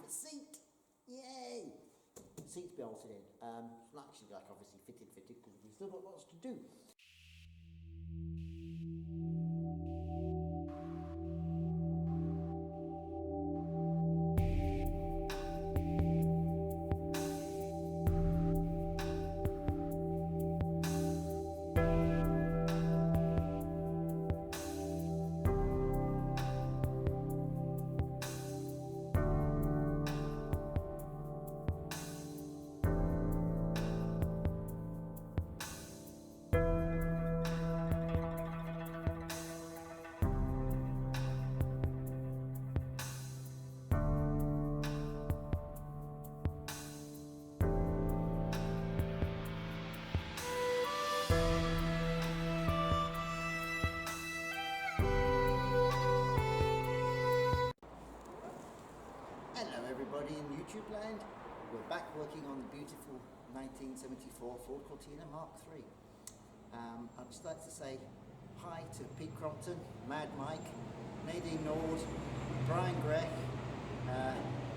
seat. Yay! The seat's bolted in. It's not actually like obviously fitted because we've still got lots to do. Hello everybody in YouTube land. We're back working on the beautiful 1974 Ford Cortina Mark III. I'd just like to say hi to Pete Crompton, Mad Mike, Nadine Nord, Brian Grech,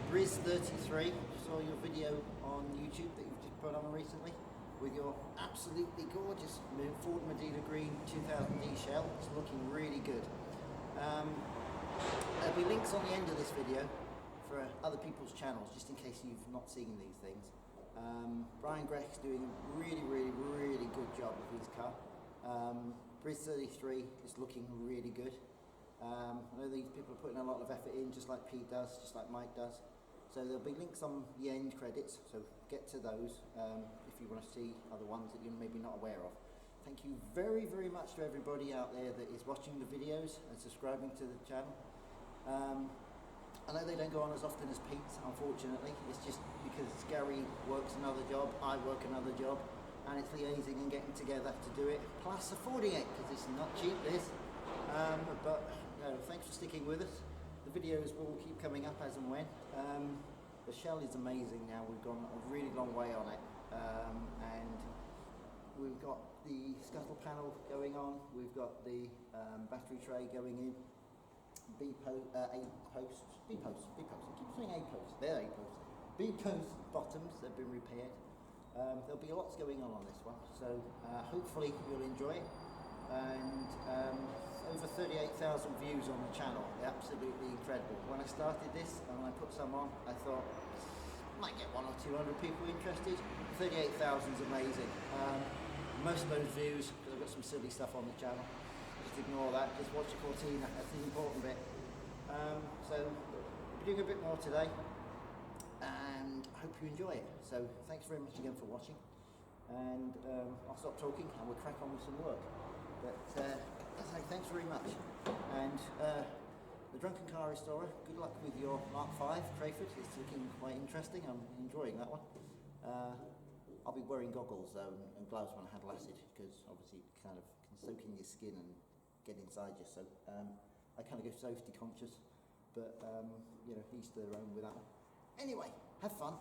Briz33. Saw your video on YouTube that you've just put on recently with your absolutely gorgeous Ford Medina Green 2000D shell. It's looking really good. There'll be links on the end of this video for other people's channels, just in case you've not seen these things. Brian Grech's doing a really good job with his car. Briz33 is looking really good. I know these people are putting a lot of effort in, just like Pete does, just like Mike does. So there'll be links on the end credits, so get to those if you want to see other ones that you're maybe not aware of. Thank you very much to everybody out there that is watching the videos and subscribing to the channel. I know they don't go on as often as Pete's, unfortunately. It's just because Gary works another job, I work another job, and it's liaising and getting together to do it, plus affording it, because it's not cheap, this. But thanks for sticking with us. The videos will keep coming up as and when. The shell is amazing now. We've gone a really long way on it, and we've got the scuttle panel going on. We've got the battery tray going in. B posts, I keep saying A posts, they're A posts. B post bottoms have been repaired. There'll be lots going on this one, so hopefully you'll enjoy it. And over 38,000 views on the channel, absolutely incredible. When I started this and I put some on, I thought might get 100 or 200 people interested. 38,000 is amazing. Most of those views, because I've got some silly stuff on the channel. Just ignore that, just watch the Cortina, that's the important bit. So we're doing a bit more today and I hope you enjoy it. So thanks very much again for watching, and I'll stop talking and we'll crack on with some work. But thanks very much. And the Drunken Car Restorer, good luck with your Mark V Crayford. It's looking quite interesting, I'm enjoying that one. I'll be wearing goggles and gloves when I handle acid, because obviously it kind of can soak in your skin and get inside you, so I kind of go safety conscious, but you know, each their own with that one. Anyway, have fun.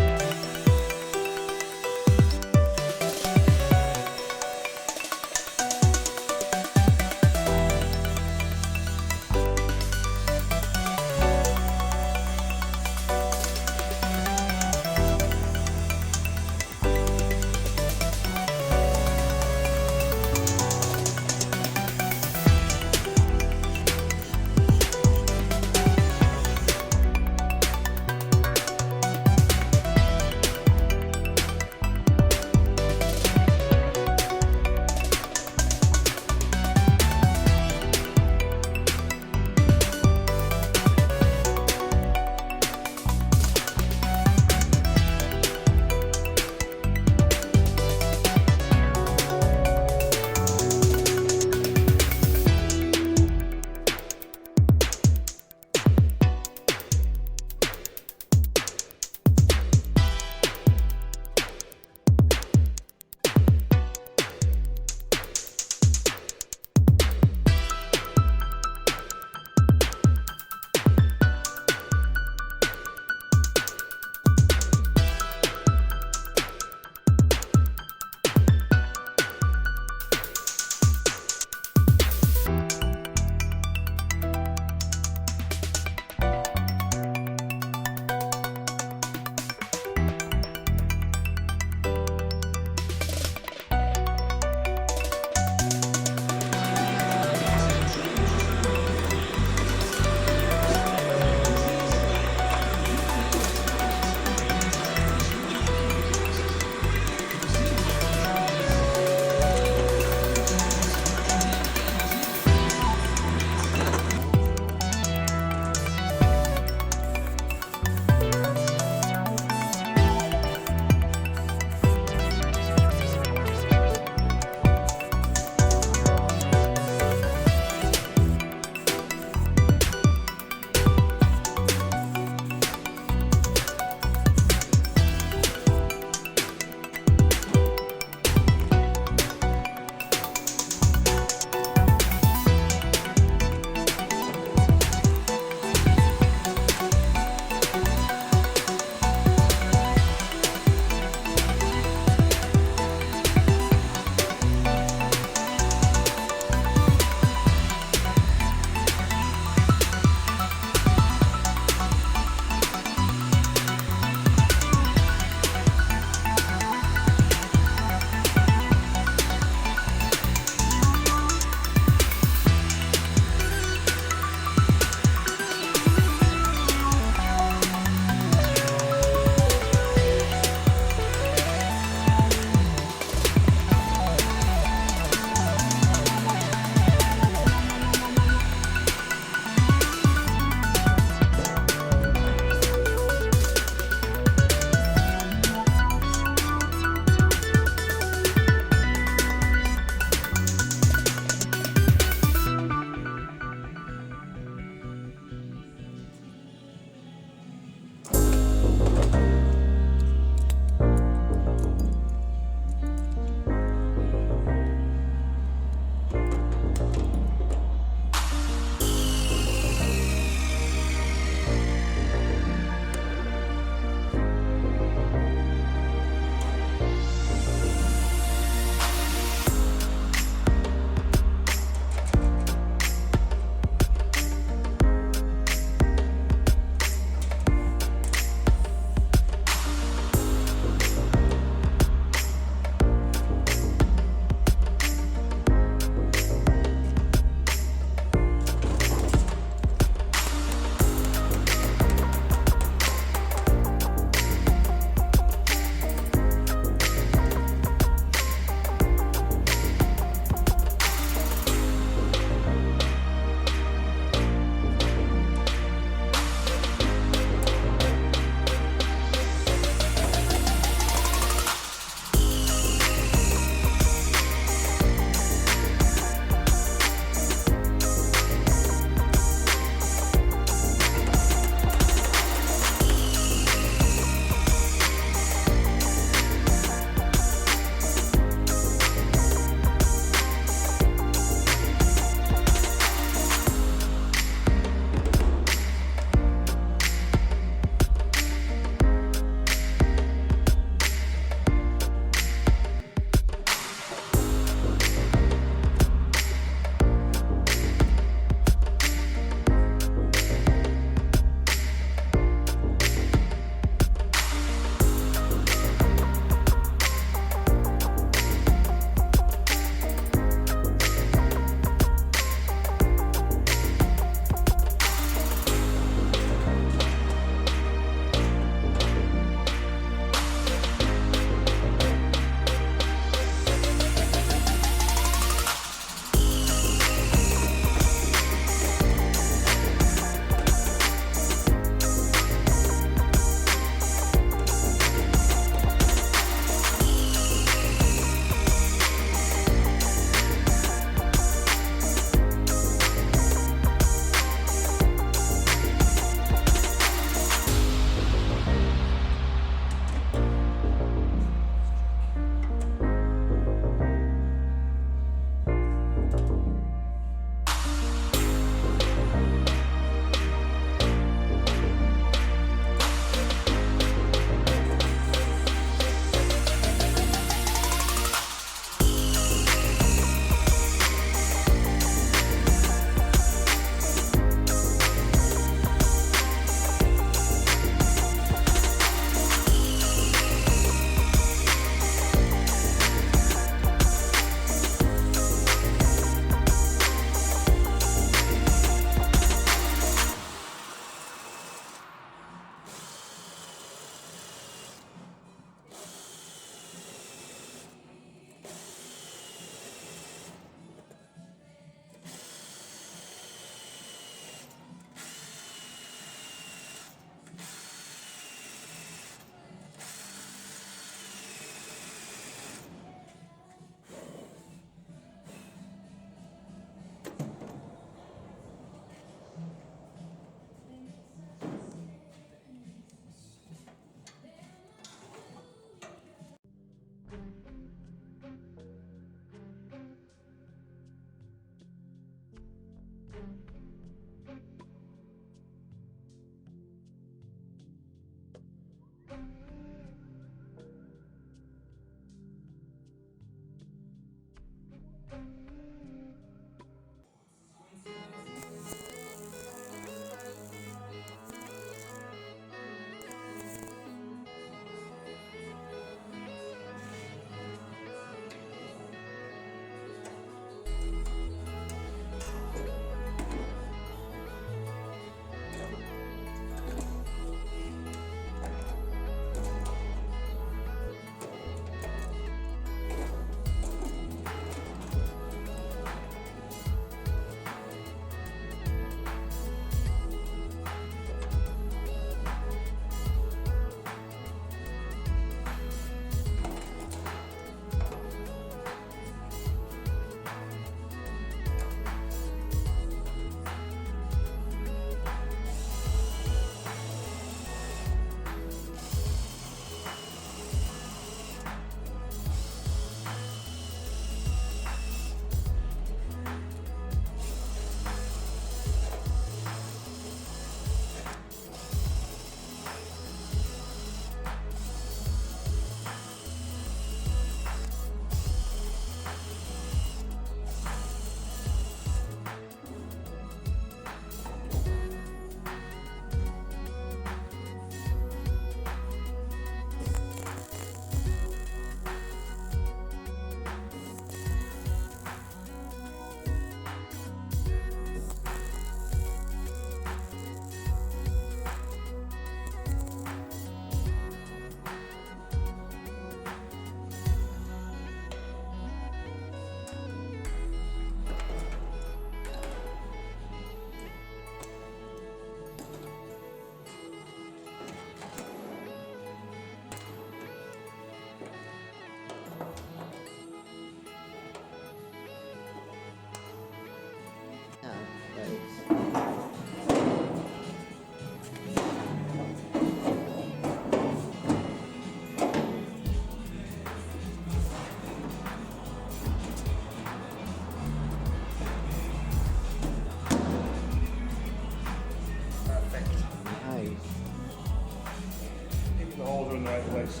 the right place.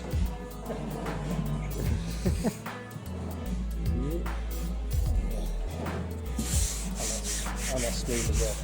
And that's smooth as well.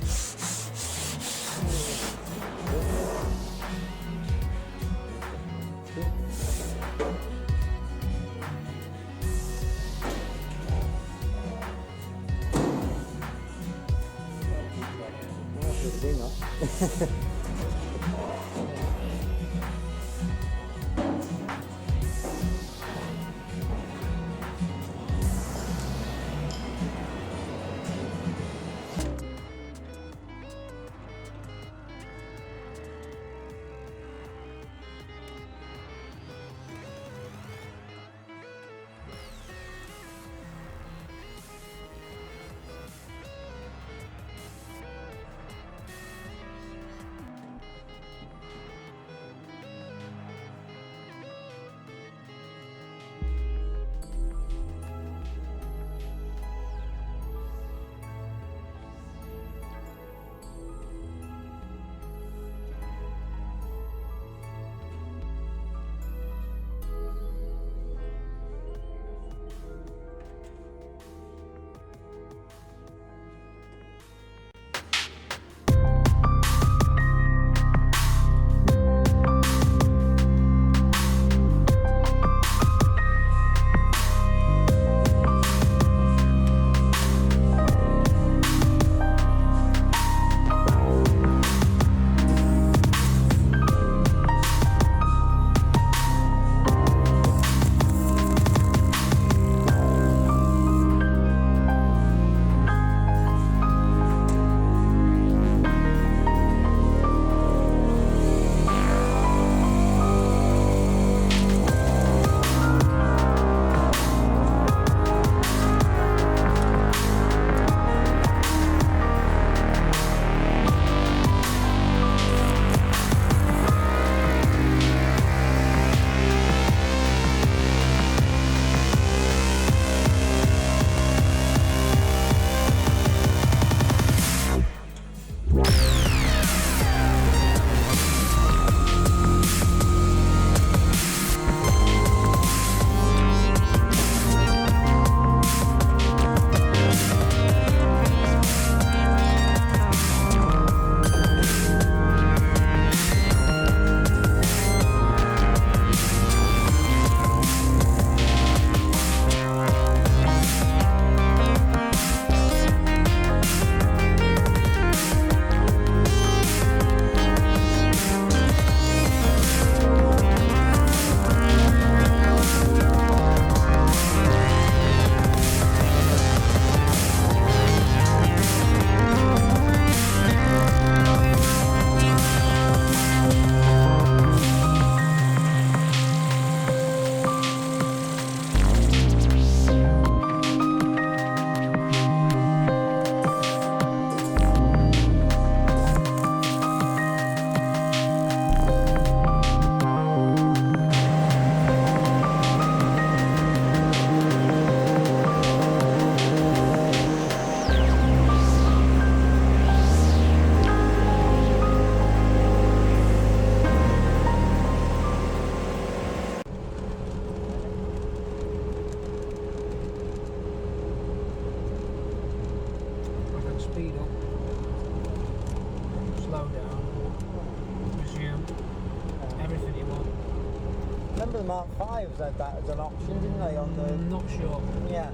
Remember the Mark 5s had that as an option, didn't they? On the not sure. Yeah.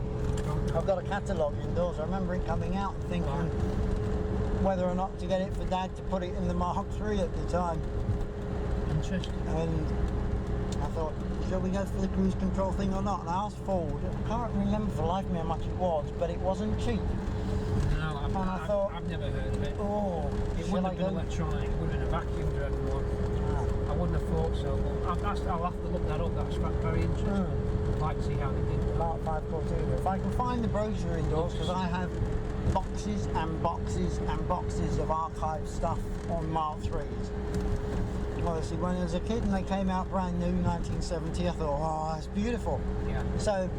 I've got a catalogue indoors. I remember it coming out and thinking whether or not to get it for Dad to put it in the Mark 3 at the time. Interesting. And I thought, shall we go for the cruise control thing or not? And I asked Ford. I can't remember for the life of me how much it was, but it wasn't cheap. No, I've never heard of it. Oh, it wouldn't have been electronic. It would have been a vacuum driven one. I wouldn't have thought so. But I'll have to look that up. That's very interesting. I'd like to see how they did that. Mark 5 Cortina. If I can find the brochure indoors, because I have boxes and boxes and boxes of archive stuff on Mark 3s. Obviously, when I was a kid and they came out brand new, 1970, I thought, oh, that's beautiful. Yeah. So,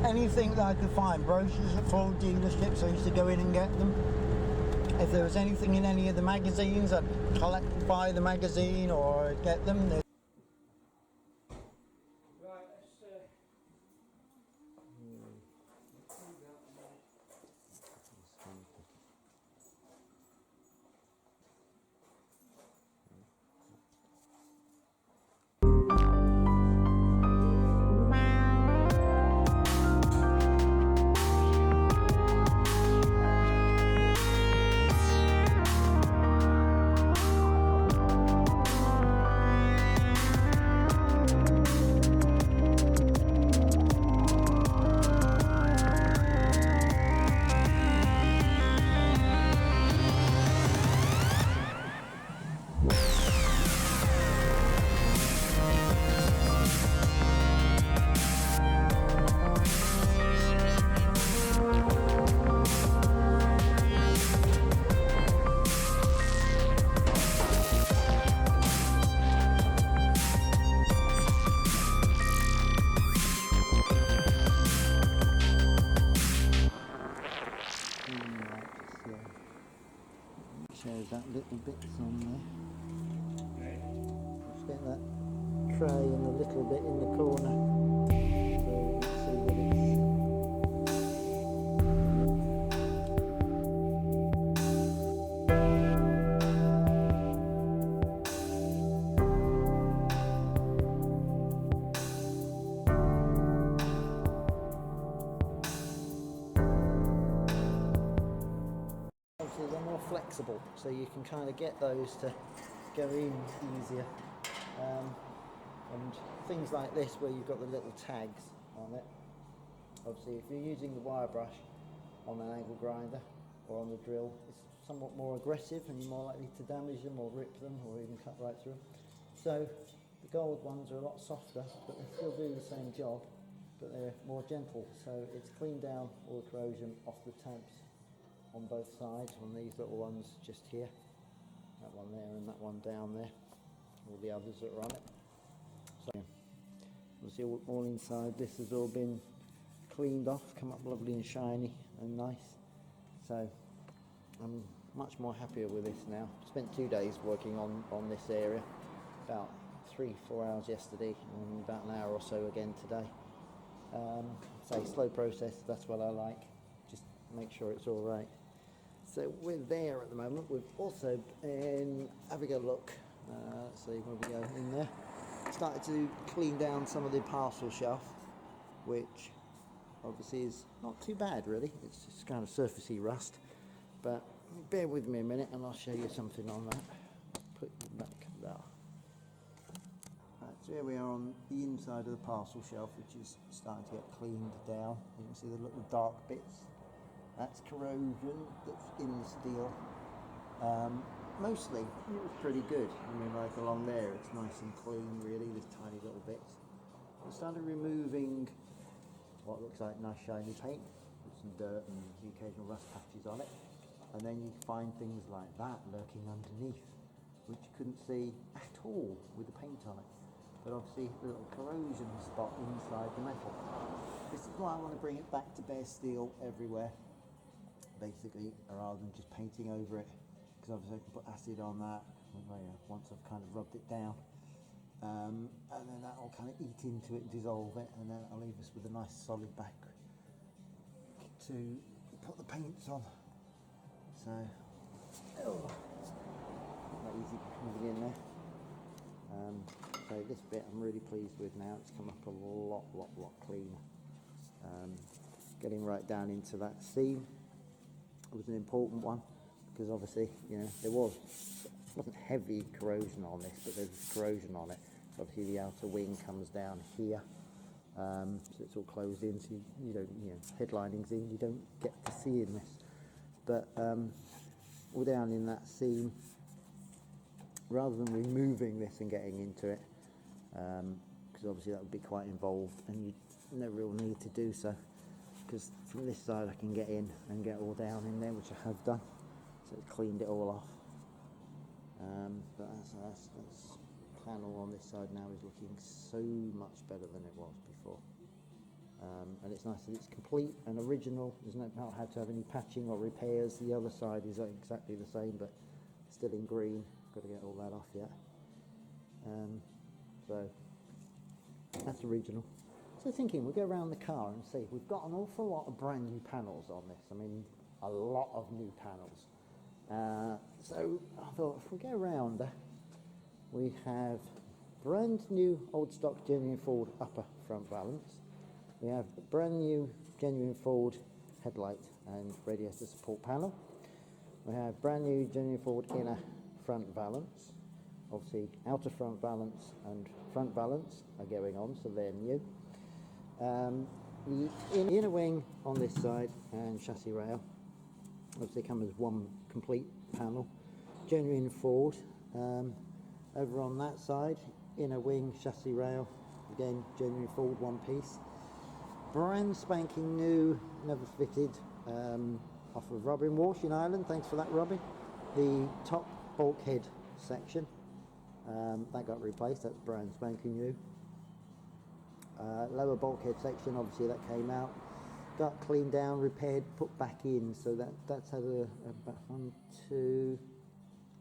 anything that I could find, brochures at Ford dealerships, I used to go in and get them. If there was anything in any of the magazines, I'd buy the magazine or get them. little bits on there. Just get that tray and a little bit in the corner so we can see what obviously they're more flexible, so you can kind of get those to go in easier. And things like this where you've got the little tags on it, obviously if you're using the wire brush on an angle grinder or on the drill, it's somewhat more aggressive and you're more likely to damage them or rip them or even cut right through them. So the gold ones are a lot softer, but they still do the same job, but they're more gentle, so it's cleaned down all the corrosion off the tabs on both sides, on these little ones just here, that one there and that one down there, all the others that are on it. So you'll see all inside this has all been cleaned off, come up lovely and shiny and nice, so I'm much more happier with this now. Spent 2 days working on this area, about 3-4 hours yesterday and about an hour or so again today. Say slow process, that's what I like, just make sure it's all right. So we're there at the moment. We've also been having a look, let's see where we go in there. Started to clean down some of the parcel shelf, which obviously is not too bad really. It's just kind of surfacey rust, but bear with me a minute and I'll show you something on that. Put it back there. Right, so here we are on the inside of the parcel shelf, which is starting to get cleaned down. You can see the little dark bits. That's corrosion that's in the steel. Mostly it was pretty good. I mean, like along there it's nice and clean really, there's tiny little bits. I started removing what looks like nice shiny paint with some dirt and the occasional rust patches on it, and then you find things like that lurking underneath which you couldn't see at all with the paint on it, but obviously the little corrosion spot inside the metal. This is why I want to bring it back to bare steel everywhere basically, rather than just painting over it, because obviously I can put acid on that once I've kind of rubbed it down, and then that will kind of eat into it and dissolve it, and then I'll leave us with a nice solid back to put the paints on. So not easy moving in there. So this bit I'm really pleased with now. It's come up a lot cleaner. Getting right down into that seam was an important one, because obviously, you know, there wasn't heavy corrosion on this, but there was corrosion on it. So obviously the outer wing comes down here, so it's all closed in, so you don't, you know, headlining's in, you don't get to see in this. But all down in that seam, rather than removing this and getting into it, because obviously that would be quite involved, and you no real need to do so, because from this side I can get in and get all down in there, which I have done, so it's cleaned it all off. But that's panel on this side now is looking so much better than it was before, and it's nice that it's complete and original. There's not had to have any patching or repairs. The other side is exactly the same, but still in green. Got to get all that off yet. So that's original. So thinking, we'll go around the car and see. We've got an awful lot of brand new panels on this. I mean, a lot of new panels. So I thought if we go around, we have brand new old stock genuine Ford upper front valance. We have brand new genuine Ford headlight and radiator support panel. We have brand new genuine Ford inner front valance. Obviously outer front valance and front valance are going on, so they're new. The inner wing on this side and chassis rail obviously come as one complete panel. Genuine Ford. Over on that side, inner wing, chassis rail, again genuine Ford, one piece. Brand spanking new, never fitted, off of Robin Walsh in Ireland. Thanks for that, Robin. The top bulkhead section, that got replaced. That's brand spanking new. Lower bulkhead section, obviously that came out, got cleaned down, repaired, put back in. So that's had about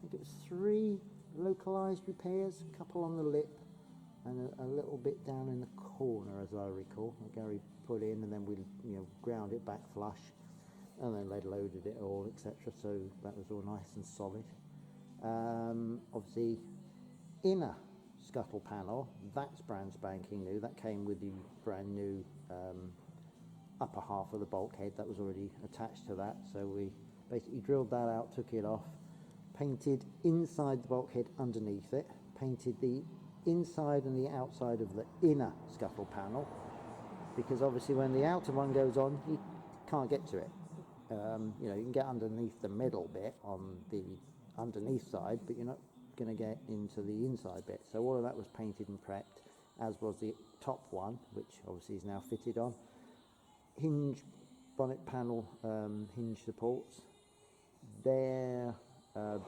think it was 3 localised repairs, a couple on the lip and a little bit down in the corner, as I recall, that Gary put in, and then we ground it back flush and then lead loaded it all, etc. So that was all nice and solid. Obviously, inner scuttle panel, that's brand spanking new. That came with the brand new upper half of the bulkhead that was already attached to that. So we basically drilled that out, took it off, painted inside the bulkhead underneath it, painted the inside and the outside of the inner scuttle panel, because obviously when the outer one goes on, you can't get to it. You can get underneath the middle bit on the underneath side, but you're not going to get into the inside bit. So all of that was painted and prepped, as was the top one, which obviously is now fitted on. Hinge bonnet panel hinge supports, they're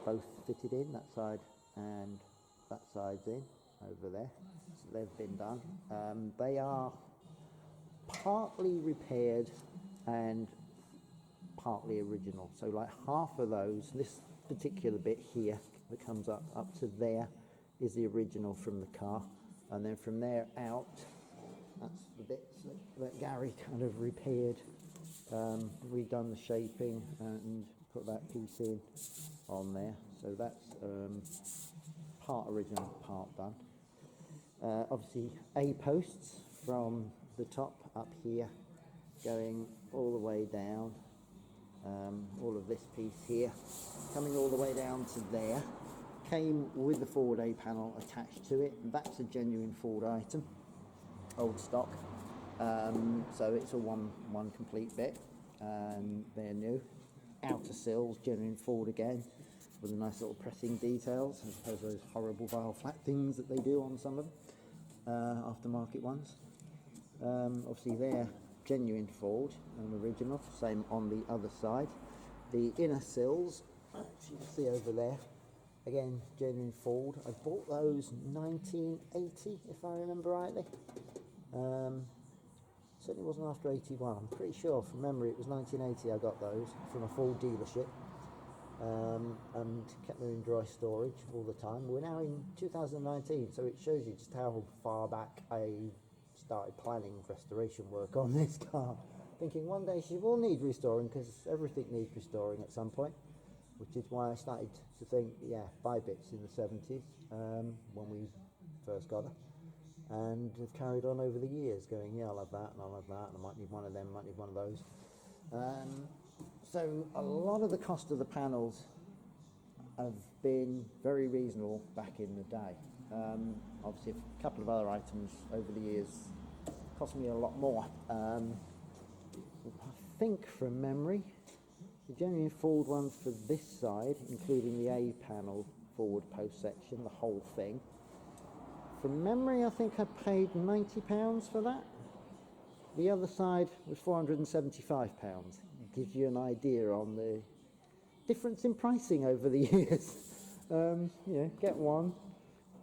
both fitted in, that side and that side's in over there, so they've been done. They are partly repaired and partly original, so like half of those, this particular bit here that comes up to there is the original from the car, and then from there out, that's the bits that Gary kind of repaired, redone the shaping and put that piece in on there, so that's part original, part done. Obviously A-posts from the top up here going all the way down, all of this piece here coming all the way down to there, came with the Ford A panel attached to it, and that's a genuine Ford item, old stock, so it's a one complete bit, and they're new. Outer sills, genuine Ford again, with the nice little pressing details, as opposed to those horrible vile flat things that they do on some of them, aftermarket ones. Obviously they're genuine Ford and original, same on the other side. The inner sills, as you can see over there, again genuine Ford. I bought those 1980 if I remember rightly. Certainly wasn't after 81, I'm pretty sure from memory it was 1980 I got those from a Ford dealership, and kept them in dry storage all the time. We're now in 2019, so it shows you just how far back I started planning restoration work on this car, thinking one day she will need restoring, because everything needs restoring at some point, which is why I started to think, buy bits in the 70s when we first got her, and have carried on over the years going, I'll have that and I'll have that, and I might need one of them, might need one of those. So a lot of the cost of the panels have been very reasonable back in the day. Obviously a couple of other items over the years cost me a lot more. I think from memory, the genuine Ford ones for this side, including the A panel forward post section, the whole thing, from memory I think I paid £90 for that. The other side was £475. It gives you an idea on the difference in pricing over the years. Get one,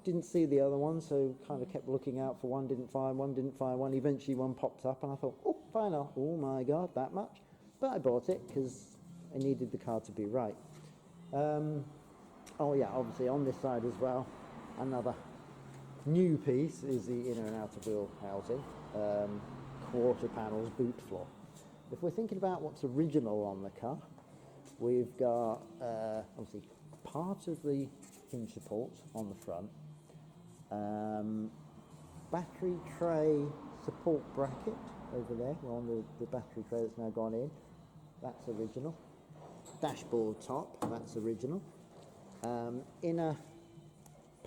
didn't see the other one, so kind of kept looking out for one, didn't find one, eventually one popped up and I thought, oh my god, that much, but I bought it because I needed the car to be right. Obviously on this side as well, another new piece is the inner and outer wheel housing, quarter panels, boot floor. If we're thinking about what's original on the car, we've got obviously part of the hinge supports on the front, battery tray support bracket over there, on the battery tray that's now gone in, that's original. Dashboard top, that's original. Inner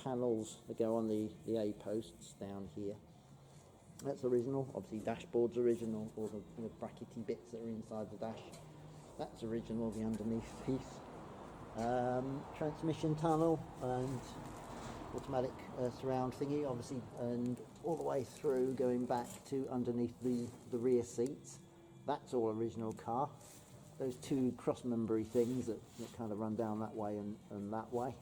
panels that go on the A posts down here, that's original. Obviously dashboard's original, all the brackety bits that are inside the dash, that's original, the underneath piece. Transmission tunnel and automatic surround thingy, obviously, and all the way through going back to underneath the rear seats, that's all original car. Those two cross-membery things that kind of run down that way and that way,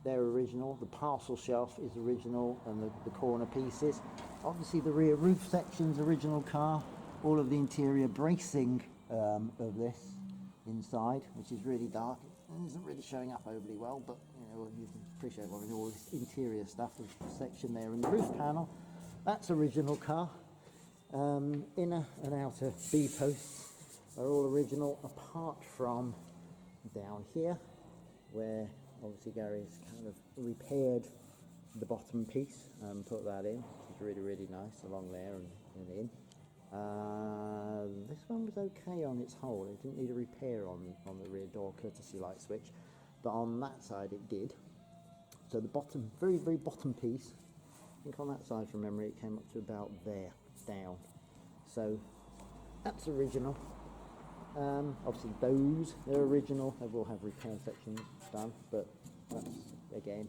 they're original. The parcel shelf is original, and the corner pieces. Obviously the rear roof section's original car. All of the interior bracing of this inside, which is really dark, and isn't really showing up overly well, but well, you can appreciate what all this interior stuff, the section there, and the roof panel. That's original car. Inner and outer B posts are all original, apart from down here, where obviously Gary's kind of repaired the bottom piece and put that in, which is really, really nice along there and in. This one was okay on its whole. It didn't need a repair on the rear door courtesy light switch, but on that side it did. So the bottom, very, very bottom piece, I think on that side from memory it came up to about there, down. So that's original. Obviously those, they're original. They will have repair sections done, but that's, again,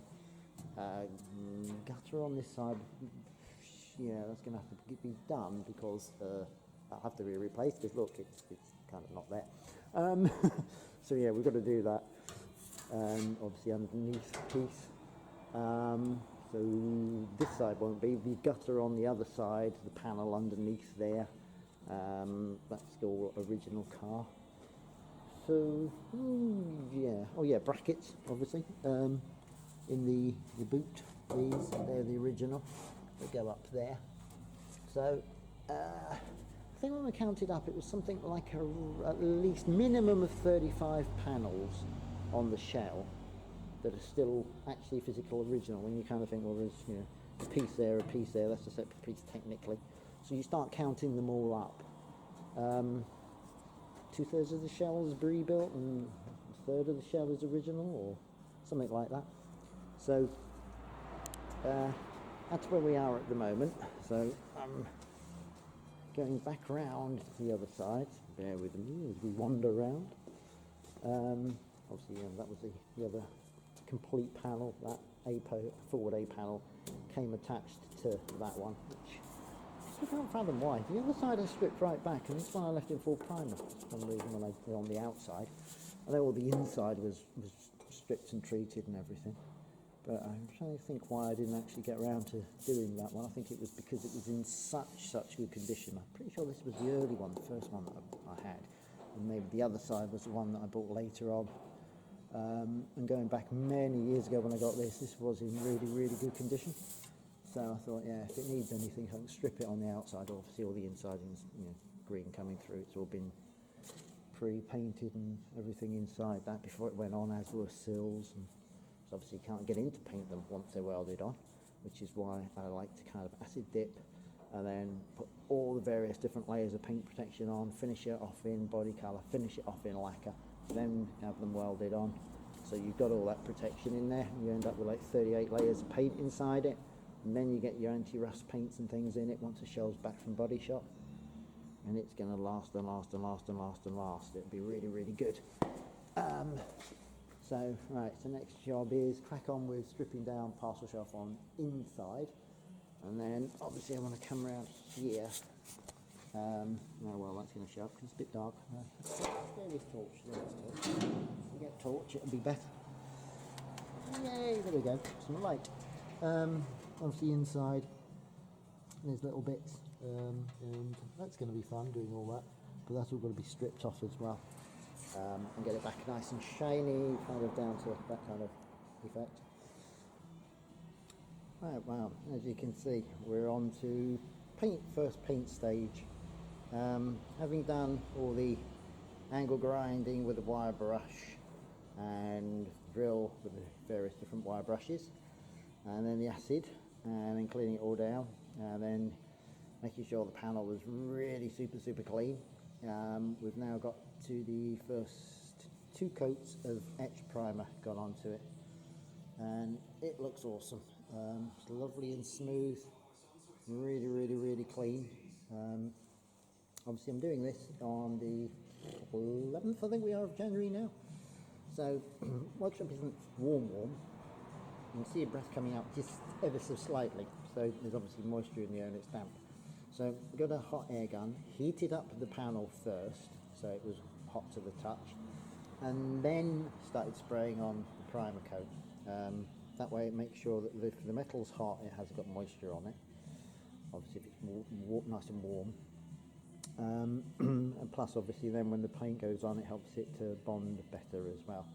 gutter on this side, yeah, that's going to have to be done because that'll have to be replaced, because look, it's kind of not there. So yeah, we've got to do that. Obviously underneath piece. So this side won't be. The gutter on the other side, the panel underneath there, that's all original car. So yeah, oh yeah, brackets obviously in the boot. These, they're the original. They go up there. So I think when I counted up, it was something like at least minimum of 35 panels on the shell that are still actually physical original. When you kind of think, well, there's, you know, a piece there, that's a separate piece technically. So you start counting them all up. 2/3 of the shell is rebuilt and 1/3 of the shell is original, or something like that. So that's where we are at the moment. So I'm going back round to the other side. Bear with me as we wander around. Obviously, that was the other complete panel. That forward A panel came attached to that one, which I can't fathom why. The other side I stripped right back, and this one I left in full primer for some reason when I did on the outside. I know all the inside was stripped and treated and everything. But I'm trying to think why I didn't actually get around to doing that one. I think it was because it was in such good condition. I'm pretty sure this was the early one, the first one that I had. And maybe the other side was the one that I bought later on. And going back many years ago when I got this was in really good condition. So I thought, yeah, if it needs anything, I can strip it on the outside. Obviously all the inside is, you know, green coming through. It's all been pre-painted and everything inside that before it went on, as were sills. And so obviously you can't get in to paint them once they're welded on, which is why I like to kind of acid dip and then put all the various different layers of paint protection on, finish it off in body colour, finish it off in lacquer, then have them welded on. So you've got all that protection in there, and you end up with like 38 layers of paint inside it, and then you get your anti-rust paints and things in it once the shell's back from body shop, and it's going to last and last and last and last and last. It'll be really good. So, right, so next job is crack on with stripping down parcel shelf on inside, and then obviously I want to come around here. Oh well, that's going to show up because it's a bit dark. Spare this torch. If we get torch, it'll be better. Yay, there we go, some light. Obviously inside, there's little bits, and that's going to be fun doing all that, but that's all got to be stripped off as well. And get it back nice and shiny, kind of down to that kind of effect. Right, well, as you can see, we're on to first paint stage. Having done all the angle grinding with the wire brush and drill with the various different wire brushes, and then the acid, and then cleaning it all down, and then making sure the panel was really super clean. We've now got to the first 2 coats of etch primer gone onto it, and it looks awesome. It's lovely and smooth, really clean. Obviously I'm doing this on the 11th, I think we are, of January now. So workshop isn't warm. You can see a breath coming out just ever so slightly. So there's obviously moisture in the air and it's damp. So we got a hot air gun, heated up the panel first, so it was hot to the touch, and then started spraying on the primer coat. That way it makes sure that if the metal's hot, it has got moisture on it. Obviously if it's nice and warm. And plus obviously then when the paint goes on, it helps it to bond better as well.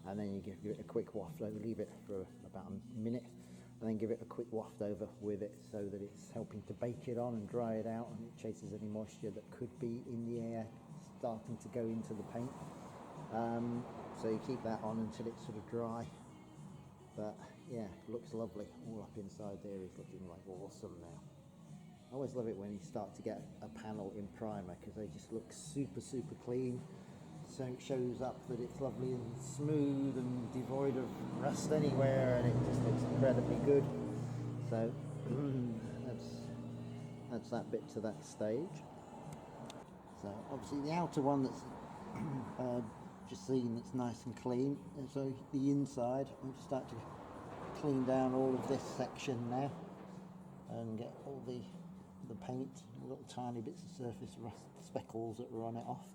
and then you give it a quick waft over, leave it for about a minute, and then give it a quick waft over with it so that it's helping to bake it on and dry it out, and it chases any moisture that could be in the air starting to go into the paint. So you keep that on until it's sort of dry. But yeah, looks lovely. All up inside there is looking like awesome now. I always love it when you start to get a panel in primer because they just look super clean. So it shows up that it's lovely and smooth and devoid of rust anywhere, and it just looks incredibly good. So that's that bit to that stage. So obviously the outer one that's just seen that's nice and clean, and so the inside I'm just start to clean down all of this section now and get all the paint, little tiny bits of surface rust speckles that were on it off.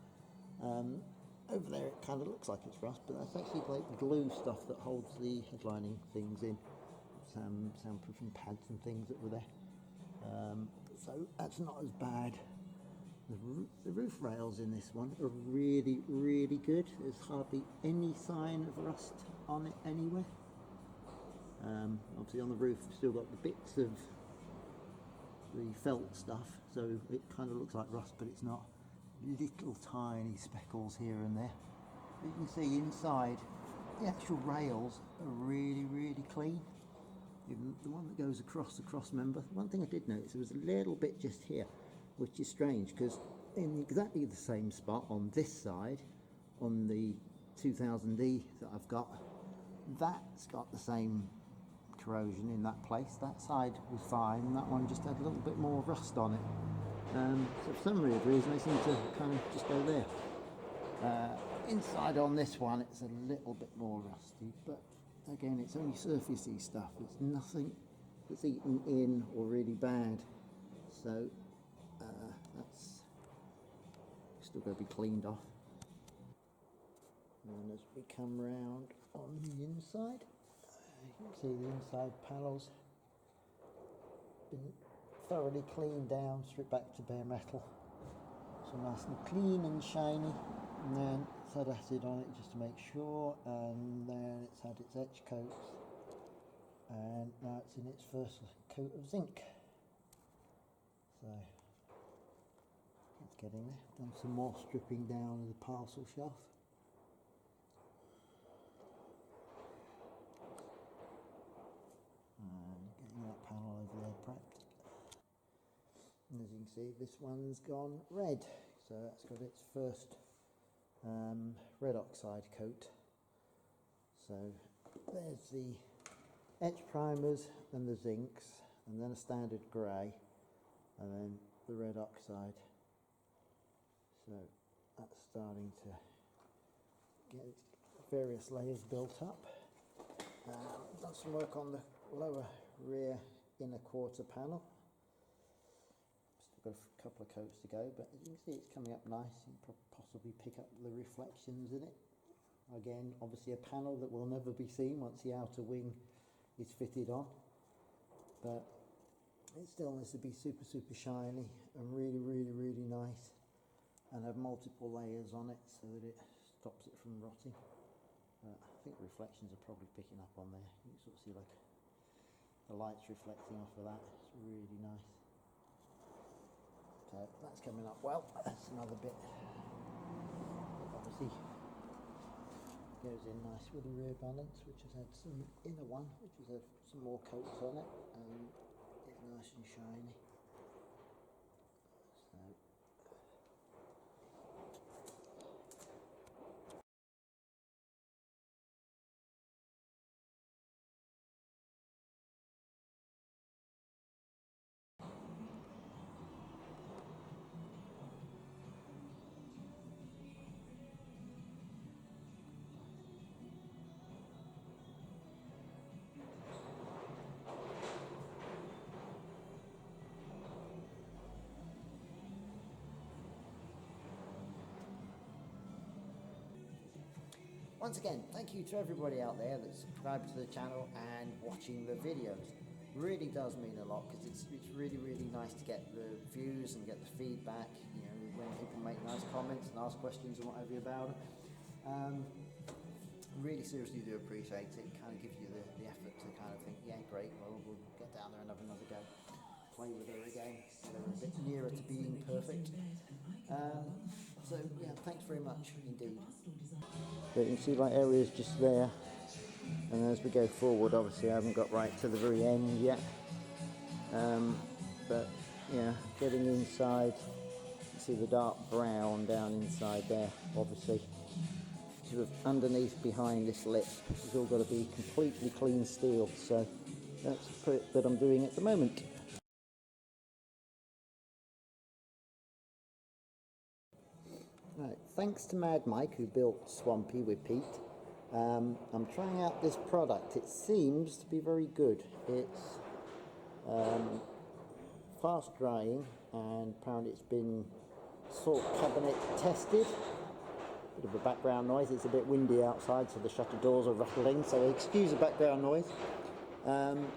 Over there it kind of looks like it's rust, but that's actually like glue stuff that holds the headlining things in, some soundproofing pads and things that were there. So that's not as bad. The roof rails in this one are really good. There's hardly any sign of rust on it anywhere. Obviously on the roof we've still got the bits of the felt stuff, so it kind of looks like rust, but it's not. Little tiny speckles here and there. You can see inside the actual rails are really clean. Even the one that goes across the cross member. One thing I did notice, there was a little bit just here, which is strange because in exactly the same spot on this side, on the 2000D that I've got, that's got the same corrosion in that place. That side was fine, that one just had a little bit more rust on it. So for some weird reason they seem to kind of just go there. Inside on this one it's a little bit more rusty, but again it's only surfacey stuff. It's nothing that's eaten in or really bad. So that's still going to be cleaned off. And as we come round on the inside, you can see the inside panels been thoroughly cleaned down, stripped back to bare metal, so nice and clean and shiny. And then it's had acid on it just to make sure, and then it's had its etch coats, and now it's in its first coat of zinc. So it's getting there. Done some more stripping down of the parcel shelf. And getting that panel over there prepped. And as you can see, this one's gone red, so that's got its first red oxide coat. So there's the etch primers and the zincs, and then a standard grey, and then the red oxide. So that's starting to get various layers built up. Done some work on the lower rear inner quarter panel. Still got a couple of coats to go, but as you can see it's coming up nice. You can possibly pick up the reflections in it. Again, obviously a panel that will never be seen once the outer wing is fitted on, but it still needs to be super shiny and really nice, and have multiple layers on it so that it stops it from rotting. I think reflections are probably picking up on there. You can sort of see like the lights reflecting off of that. It's really nice. So that's coming up well. That's another bit. Obviously goes in nice with the rear balance, which has had some inner one, which has had some more coats on it, and it's nice and shiny. So once again, thank you to everybody out there that's subscribed to the channel and watching the videos. Really does mean a lot, because it's really nice to get the views and get the feedback, you know, when people make nice comments and ask questions and whatever about it. really seriously do appreciate it. It kind of gives you the effort to kind of think, yeah, great, well, we'll get down there and have another go, play with her again, get her a bit nearer to being perfect. So yeah, thanks very much indeed. But you can see like areas just there, and as we go forward, obviously I haven't got right to the very end yet. But yeah, getting inside, you see the dark brown down inside there, obviously. Sort of underneath behind this lip, it's all got to be completely clean steel, so that's the bit that I'm doing at the moment. Right, thanks to Mad Mike who built Swampy with Pete. I'm trying out this product. It seems to be very good. It's fast drying, and apparently it's been salt cabinet tested. Bit of a background noise, it's a bit windy outside, so the shutter doors are rattling, so excuse the background noise.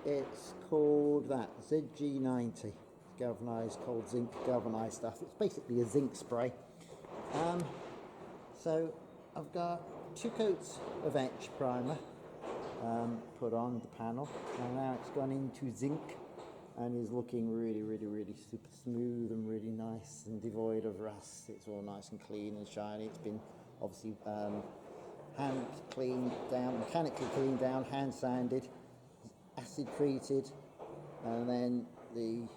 It's called that, ZG90. It's galvanised, cold zinc galvanised stuff. It's basically a zinc spray. So I've got 2 coats of etch primer put on the panel, and now it's gone into zinc and is looking really super smooth and really nice and devoid of rust. It's all nice and clean and shiny. It's been obviously hand cleaned down, mechanically cleaned down, hand sanded, acid treated, and then the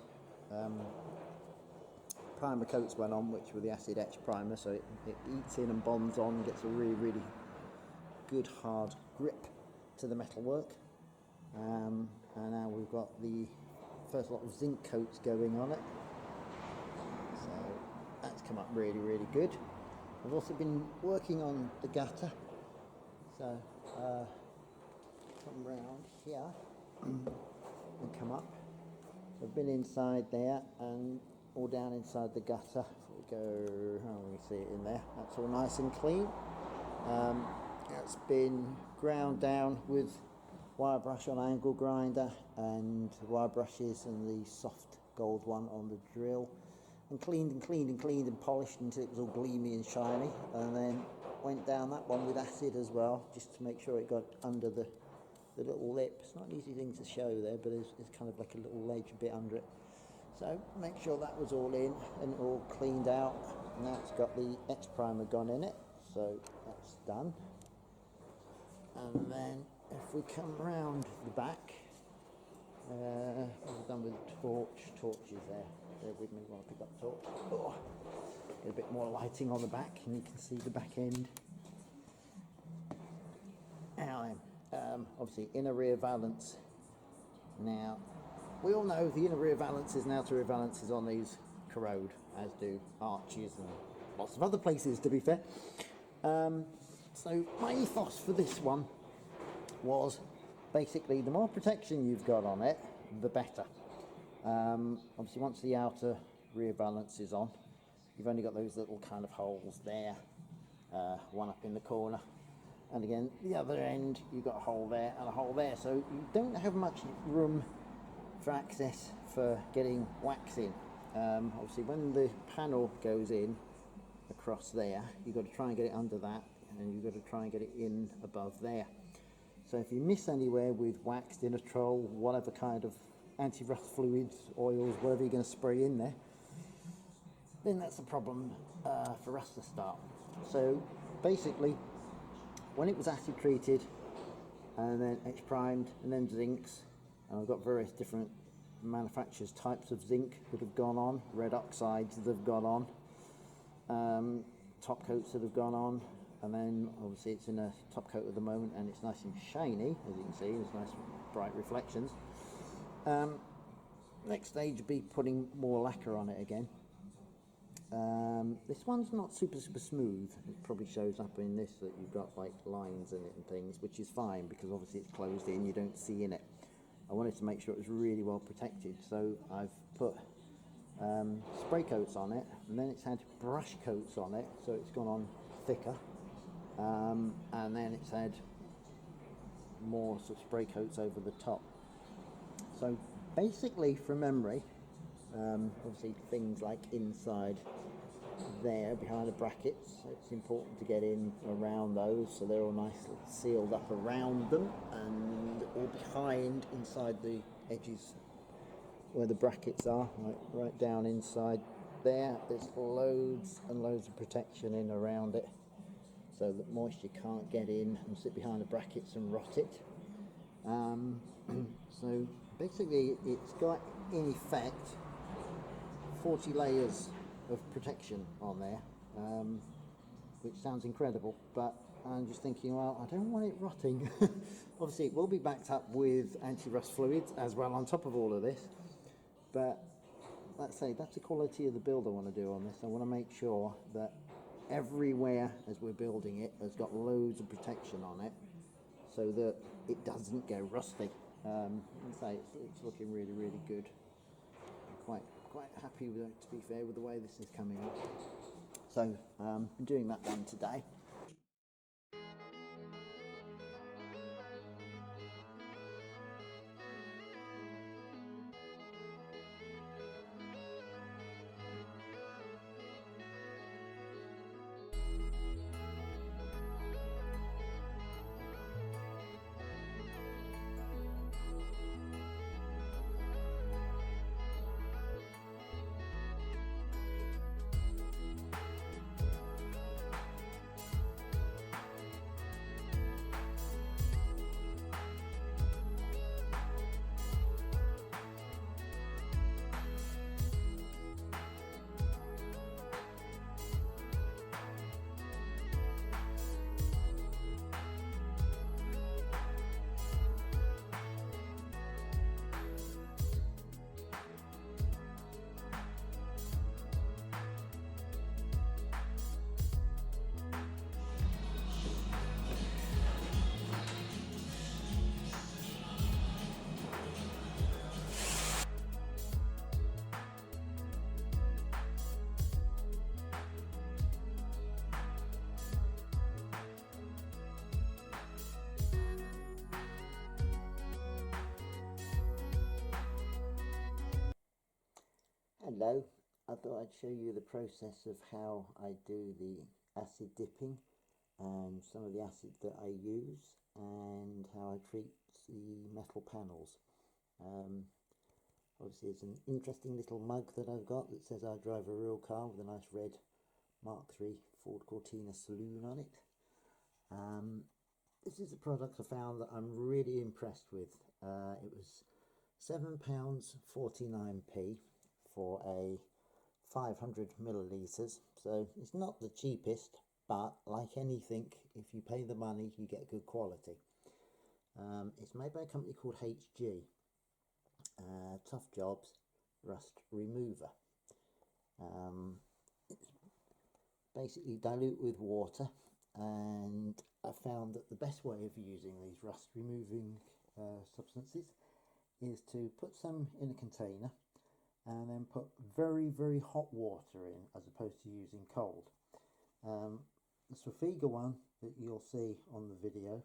primer coats went on, which were the acid etch primer, so it eats in and bonds on, gets a really good hard grip to the metalwork. And now we've got the first lot of zinc coats going on it, so that's come up really good. I've also been working on the gutter, so come round here and come up. So I've been inside there and all down inside the gutter. We go, how we see it in there, that's all nice and clean. It's been ground down with wire brush on angle grinder and wire brushes and the soft gold one on the drill, and cleaned and polished until it was all gleamy and shiny, and then went down that one with acid as well, just to make sure it got under the little lip. It's not an easy thing to show there, but it's kind of like a little ledge bit under it. So make sure that was all in and all cleaned out. Now it's got the etch primer gone in it, so that's done. And then if we come round the back, what we've done with the torch is there. Bear with me while I pick up the torch. Oh, get a bit more lighting on the back, and you can see the back end. Now then, obviously inner rear valance. Now, we all know the inner rear valances and outer rear valances on these corrode, as do arches and lots of other places, to be fair. So my ethos for this one was basically the more protection you've got on it, the better. Obviously once the outer rear valance is on, you've only got those little kind of holes there, one up in the corner, and again the other end you've got a hole there and a hole there, so you don't have much room for access for getting wax in. Obviously when the panel goes in across there, you've got to try and get it under that, and you've got to try and get it in above there. So if you miss anywhere with wax, Dinitrol, whatever kind of anti-rust fluids, oils, whatever you're going to spray in there, then that's a problem for rust to start. So basically, when it was acid treated and then etch primed and then zincs, and I've got various different manufacturers' types of zinc that have gone on, red oxides that have gone on, top coats that have gone on, and then obviously it's in a top coat at the moment and it's nice and shiny, as you can see, there's nice bright reflections. Next stage would be putting more lacquer on it again. This one's not super smooth. It probably shows up in this that you've got like lines in it and things, which is fine because obviously it's closed in, you don't see in it. I wanted to make sure it was really well protected, so I've put spray coats on it, and then it's had brush coats on it, so it's gone on thicker, and then it's had more sort of spray coats over the top. So basically, from memory, obviously things like inside there behind the brackets, so it's important to get in around those so they're all nicely sealed up around them and all behind inside the edges where the brackets are, right down inside there. There's loads and loads of protection in around it so that moisture can't get in and sit behind the brackets and rot it. So basically it's got in effect 40 layers of protection on there, which sounds incredible, but I'm just thinking, well, I don't want it rotting. Obviously it will be backed up with anti-rust fluids as well on top of all of this, but let's say that's the quality of the build I want to do on this. I want to make sure that everywhere as we're building it has got loads of protection on it so that it doesn't go rusty. And say it's looking really, really good. I'm quite happy with it, to be fair, with the way this is coming up. So I'm doing that one today. Hello, I thought I'd show you the process of how I do the acid dipping and some of the acid that I use and how I treat the metal panels. Obviously there's an interesting little mug that I've got that says I drive a real car with a nice red Mark III Ford Cortina saloon on it. This is a product I found that I'm really impressed with. It was £7.49p for a 500 millilitres, so it's not the cheapest, but like anything, if you pay the money you get good quality. It's made by a company called HG, Tough Jobs Rust Remover. It's basically dilute with water, and I found that the best way of using these rust removing substances is to put some in a container and then put very, very hot water in as opposed to using cold. The Swafiga one that you'll see on the video,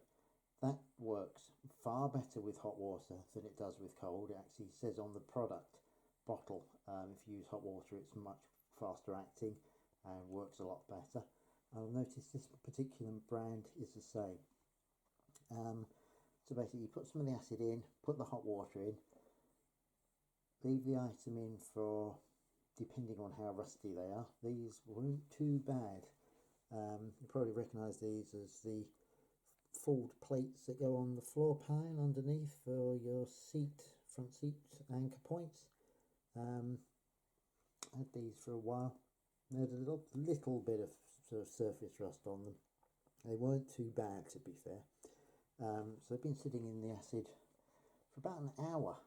that works far better with hot water than it does with cold. It actually says on the product bottle, if you use hot water it's much faster acting and works a lot better. I'll notice this particular brand is the same. So basically you put some of the acid in, put the hot water in, leave the item in for, depending on how rusty they are, these weren't too bad. You probably recognise these as the fold plates that go on the floor pan underneath for your seat, front seat anchor points. I had these for a while. They had a little bit of sort of surface rust on them. They weren't too bad, to be fair. So they've been sitting in the acid for about an hour.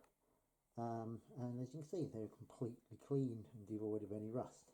And as you can see, they're completely clean and devoid of any rust.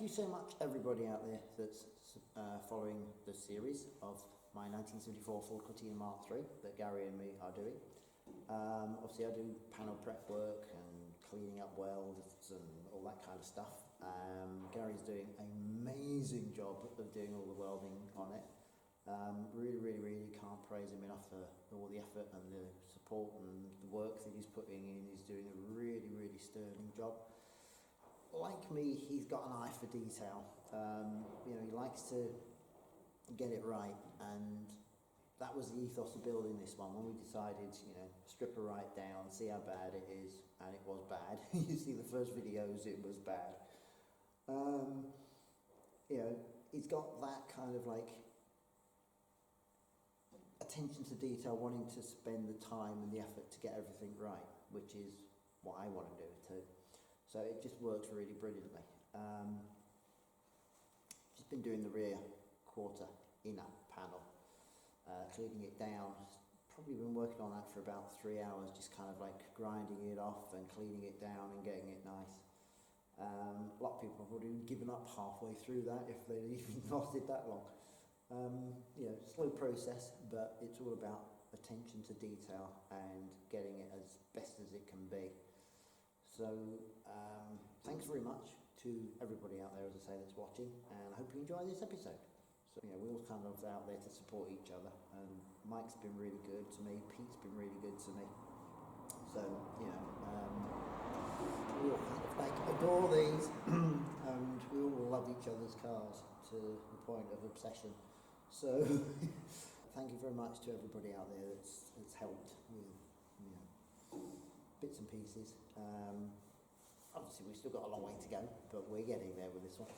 you so much, everybody out there that's following the series of my 1974 Ford Cortina Mark III that Gary and me are doing. Obviously I do panel prep work and cleaning up welds and all that kind of stuff. Gary's doing an amazing job of doing all the welding on it. Really can't praise him enough for all the effort and the support and the work that he's putting in. He's doing a really sterling job. Like me, he's got an eye for detail. You know, he likes to get it right, and that was the ethos of building this one. When we decided, you know, strip her right down, see how bad it is, and it was bad. You see the first videos, it was bad. You know, he's got that kind of like attention to detail, wanting to spend the time and the effort to get everything right, which is what I want to do too. So it just works really brilliantly. Just been doing the rear quarter inner panel, cleaning it down. Probably been working on that for about 3 hours, just kind of like grinding it off and cleaning it down and getting it nice. A lot of people have already given up halfway through that if they even lasted that long. You know, slow process, but it's all about attention to detail and getting it as best as it can be. So thanks very much to everybody out there, as I say, that's watching, and I hope you enjoy this episode. So, you know, we're all kind of out there to support each other, and Mike's been really good to me, Pete's been really good to me. So, you know, we all kind of like adore these, and we all love each other's cars to the point of obsession. So, thank you very much to everybody out there that's helped with, you know, bits and pieces. Obviously we've still got a long way to go, but we're getting there with this one.